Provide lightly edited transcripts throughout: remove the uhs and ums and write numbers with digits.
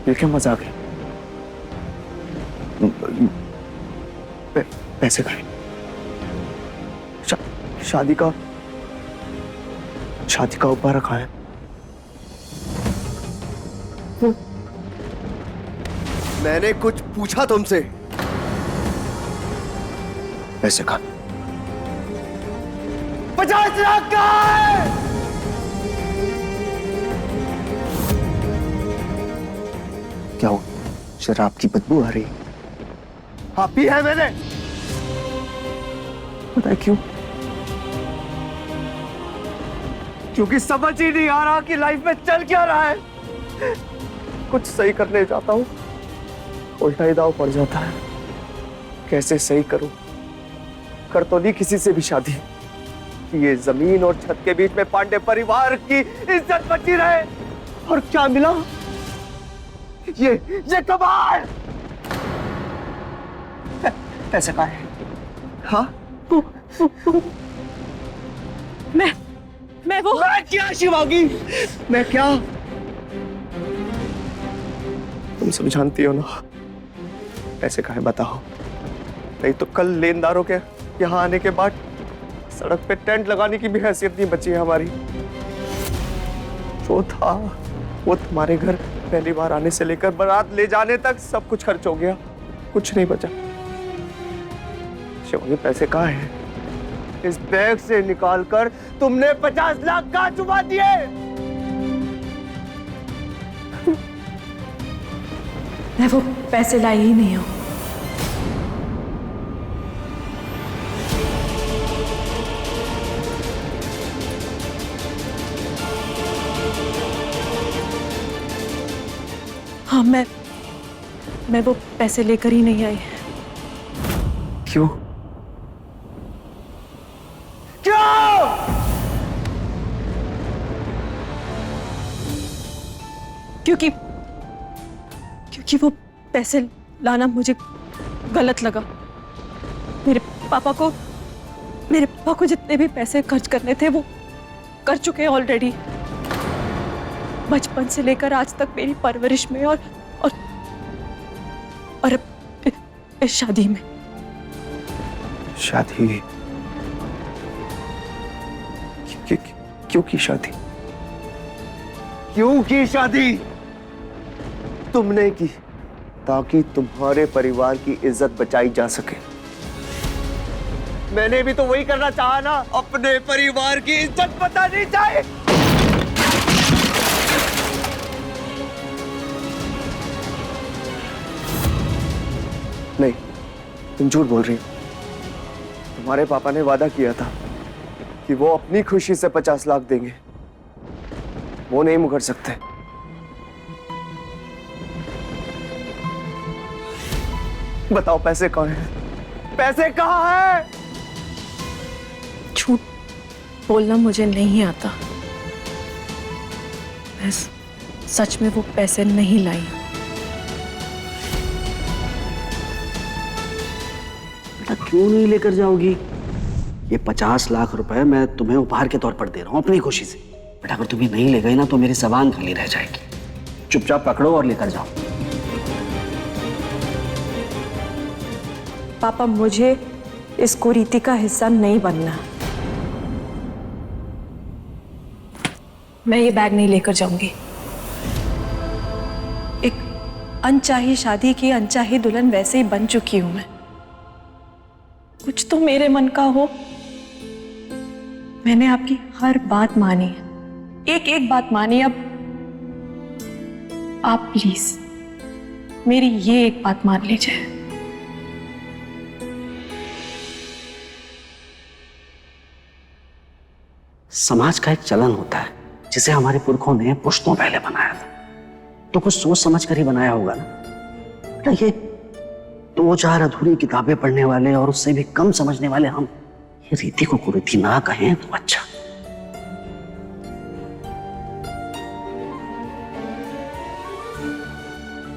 ये क्या मजाक है? पैसे खाए। शादी का उपहार रखा है। मैंने कुछ पूछा तुमसे? पैसे का 50 लाख का है। क्या हो? शराब की बदबू आ रही? हाँ, पी है मैंने। पता है क्यों? क्योंकि समझ ही नहीं आ रहा कि लाइफ में चल क्या रहा है। कुछ सही करने जाता हूँ, उल्टा ही दाव पड़ जाता है। कैसे सही करूं? कर तो नहीं किसी से भी शादी कि ये जमीन और छत के बीच में पांडे परिवार की इज्जत बची रहे। और क्या मिला? ये कमाल। पैसे कहाँ है? हाँ? मैं क्या शिवांगी? मैं क्या? तुम सब जानती हो ना। पैसे कहाँ है बताओ, नहीं तो कल लेनदारों के यहाँ आने के बाद सड़क पे टेंट लगाने की भी हैसियत नहीं बची है हमारी। जो था वो तुम्हारे घर पहली बार आने से लेकर बारात ले जाने तक सब कुछ खर्च हो गया, कुछ नहीं बचा। शिवांगी पैसे कहाँ है? इस बैग से निकालकर तुमने 50 लाख कहाँ छुपा दिए? मैं वो पैसे लाई ही नहीं हूं। हाँ, मैं वो पैसे लेकर ही नहीं आई। क्यों? क्योंकि वो पैसे लाना मुझे गलत लगा। मेरे पापा को जितने भी पैसे खर्च करने थे वो कर चुके हैं ऑलरेडी। बचपन से लेकर आज तक मेरी परवरिश में और इस शादी में। शादी? क्यों की शादी? क्यों की शादी? तुमने की ताकि तुम्हारे परिवार की इज्जत बचाई जा सके। मैंने भी तो वही करना चाहा ना, अपने परिवार की इज्जत बचानी चाहिए। नहीं, तुम झूठ बोल रही हो। तुम्हारे पापा ने वादा किया था कि वो अपनी खुशी से 50 लाख देंगे, वो नहीं मुकर सकते। बताओ पैसे कहाँ हैं? पैसे कहाँ हैं? झूठ बोलना मुझे नहीं आता। मैं सच में वो पैसे नहीं लाई। बेटा क्यों नहीं लेकर जाओगी? ये 50 लाख रुपए मैं तुम्हें उपहार के तौर पर दे रहा हूं अपनी खुशी से। बेटा अगर तुम्हें नहीं ले गई ना तो मेरी जबान खाली रह जाएगी। चुपचाप पकड़ो और लेकर जाओ। पापा, मुझे इस कुरीति का हिस्सा नहीं बनना। मैं ये बैग नहीं लेकर जाऊंगी। एक अनचाही शादी की अनचाही दुल्हन वैसे ही बन चुकी हूं मैं। कुछ तो मेरे मन का हो। मैंने आपकी हर बात मानी है, एक एक बात मानी। अब आप प्लीज मेरी ये एक बात मान लीजिए। समाज का एक चलन होता है जिसे हमारे पुरखों ने पुश्तों पहले बनाया था, तो कुछ सोच समझ कर ही बनाया होगा ना। बेटा ये 2-4 अधूरी किताबें पढ़ने वाले और उससे भी कम समझने वाले हम ये रीति को कुरीति ना कहें तो अच्छा।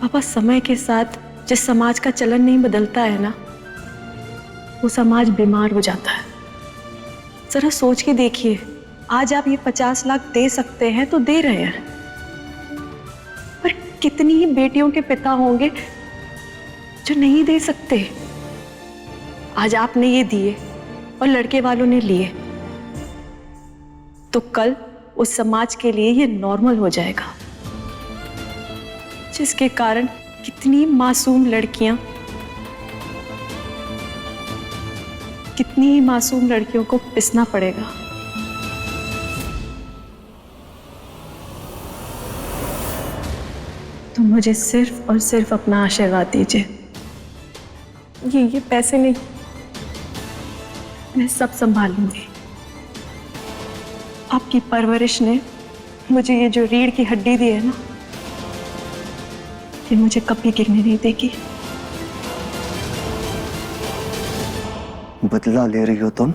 पापा, समय के साथ जिस समाज का चलन नहीं बदलता है ना, वो समाज बीमार हो जाता है। जरा सोच के देखिए, आज आप ये 50 लाख दे सकते हैं तो दे रहे हैं, पर कितनी ही बेटियों के पिता होंगे जो नहीं दे सकते। आज आपने ये दिए और लड़के वालों ने लिए, तो कल उस समाज के लिए ये नॉर्मल हो जाएगा, जिसके कारण कितनी मासूम लड़कियों को पिसना पड़ेगा। तो मुझे सिर्फ और सिर्फ अपना आशीर्वाद दीजिए। ये पैसे नहीं, मैं सब संभाल लूंगी। आपकी परवरिश ने मुझे ये जो रीढ़ की हड्डी दी है ना, ये मुझे कभी गिरने नहीं देगी। बदला ले रही हो तुम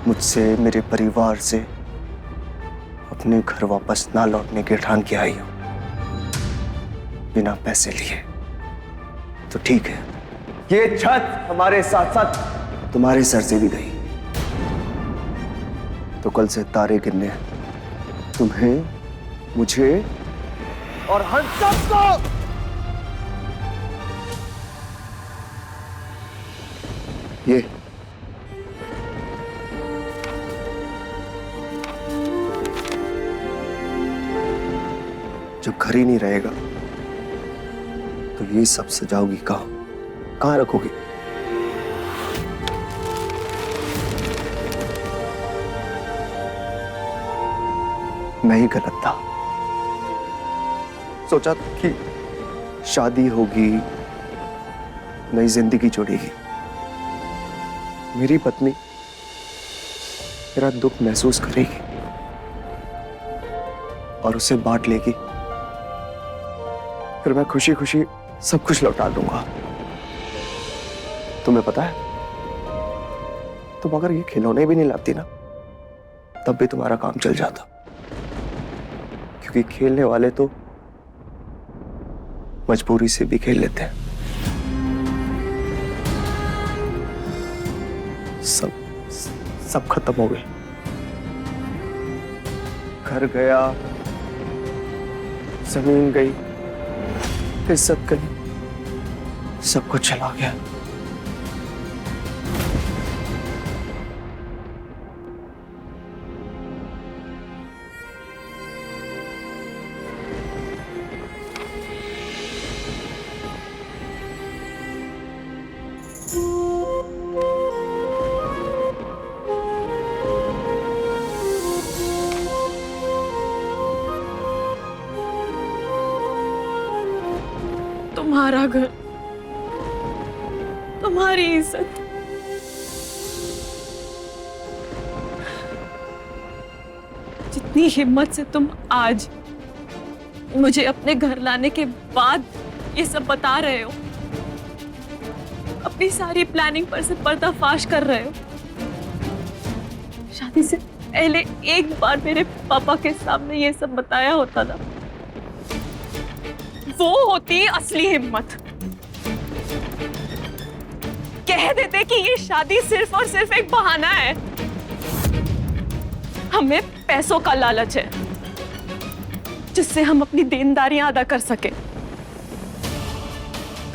मुझसे, मेरे परिवार से, अपने घर वापस ना लौटने के ठान के आई हो बिना पैसे लिए। तो ठीक है, ये छत हमारे साथ साथ तुम्हारे सर से भी गई, तो कल से तारे गिनने तुम्हें, मुझे और हम सबको। ये जब घर ही नहीं रहेगा तो ये सब सजाओगी कहाँ रखोगी? मैं ही गलत था। सोचा कि शादी होगी, नई जिंदगी जुड़ेगी, मेरी पत्नी मेरा दुख महसूस करेगी और उसे बांट लेगी, फिर मैं खुशी खुशी सब कुछ लौटा दूंगा। तुम्हें पता है, तुम अगर ये खिलौने भी नहीं लाती ना, तब भी तुम्हारा काम चल जाता, क्योंकि खेलने वाले तो मजबूरी से भी खेल लेते हैं। सब खत्म हो गए। घर गया, जमीन गई, इज्जत गई, सब कुछ चला गया। तुम्हारा घर, तुम्हारी इज्जत, जितनी हिम्मत से तुम आज मुझे अपने घर लाने के बाद ये सब बता रहे हो, अपनी सारी प्लानिंग पर से पर्दाफाश कर रहे हो। शादी से पहले एक बार मेरे पापा के सामने ये सब बताया होता ना, वो होती असली हिम्मत। कह देते कि ये शादी सिर्फ और सिर्फ एक बहाना है, हमें पैसों का लालच है जिससे हम अपनी देनदारियां अदा कर सके।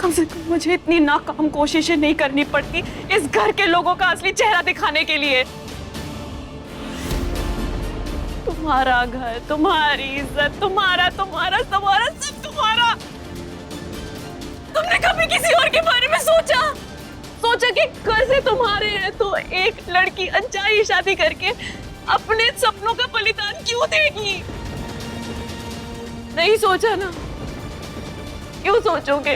कम से कम मुझे इतनी नाकाम कोशिशें नहीं करनी पड़ती इस घर के लोगों का असली चेहरा दिखाने के लिए। तुम्हारा घर, तुम्हारी इज्जत, तुम्हारा सब तुम्हारा। तुमने कभी किसी और के बारे में सोचा कि कैसे तुम्हारे हैं तो एक लड़की अनचाही शादी करके अपने सपनों का बलिदान क्यों देगी? नहीं सोचा ना? क्यों सोचोगे?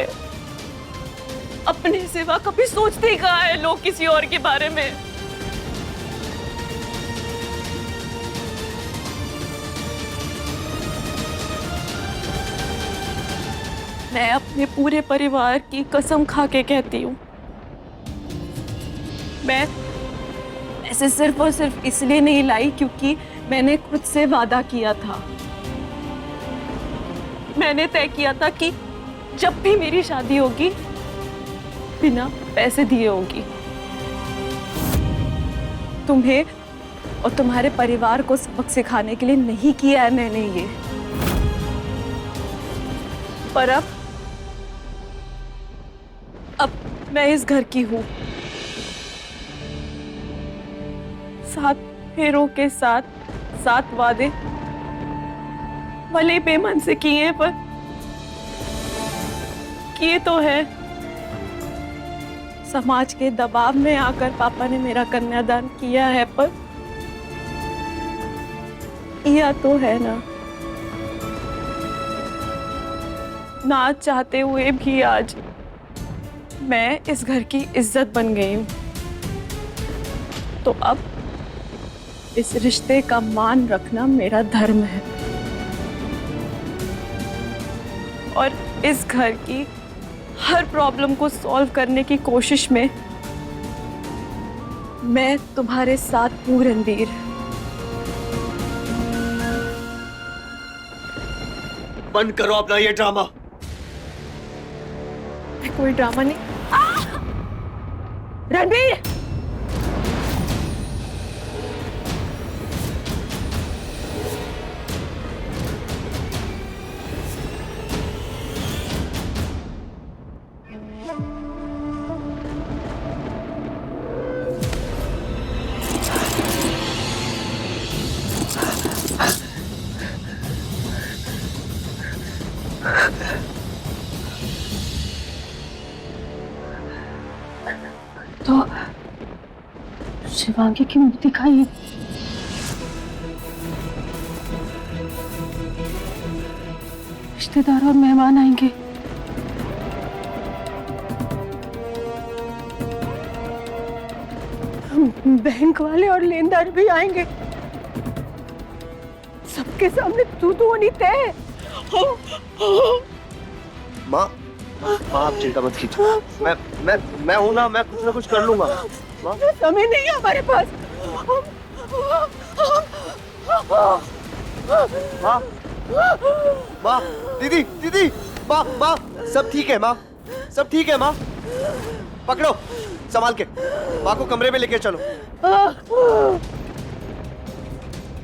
अपने सिवा कभी सोचते ही कहाँ है लोग किसी और के बारे में? मैं अपने पूरे परिवार की कसम खा के कहती हूँ, मैं ऐसे सिर्फ और सिर्फ इसलिए नहीं लाई क्योंकि मैंने खुद से वादा किया था। मैंने तय किया था कि जब भी मेरी शादी होगी बिना पैसे दिए होगी। तुम्हें और तुम्हारे परिवार को सबक सिखाने के लिए नहीं किया है मैंने ये। पर अब मैं इस घर की हूँ, 7 फेरों के साथ 7 वादे भले बेमन से किए, पर किए तो है। समाज के दबाव में आकर पापा ने मेरा कन्यादान किया है, पर किया तो है ना चाहते हुए भी आज मैं इस घर की इज्जत बन गई हूं। तो अब इस रिश्ते का मान रखना मेरा धर्म है, और इस घर की हर प्रॉब्लम को सॉल्व करने की कोशिश में मैं तुम्हारे साथ हूं रणबीर। बंद करो अपना ये ड्रामा। कोई ड्रामा नहीं। रणबीर, तो शिवांगी की मूर्ति खाई। रिश्तेदार और मेहमान आएंगे। बैंक वाले और लेनदार भी आएंगे। सबके सामने तू होनी तय। माँ, आप चिंता मत कीजिए। मैं हूं ना, मैं कुछ ना कुछ कर लूंगा। समय नहीं है हमारे पास। माँ, माँ, दीदी, माँ, सब ठीक है माँ, सब ठीक है माँ। पकड़ो, संभाल के। माँ को कमरे में लेके चलो।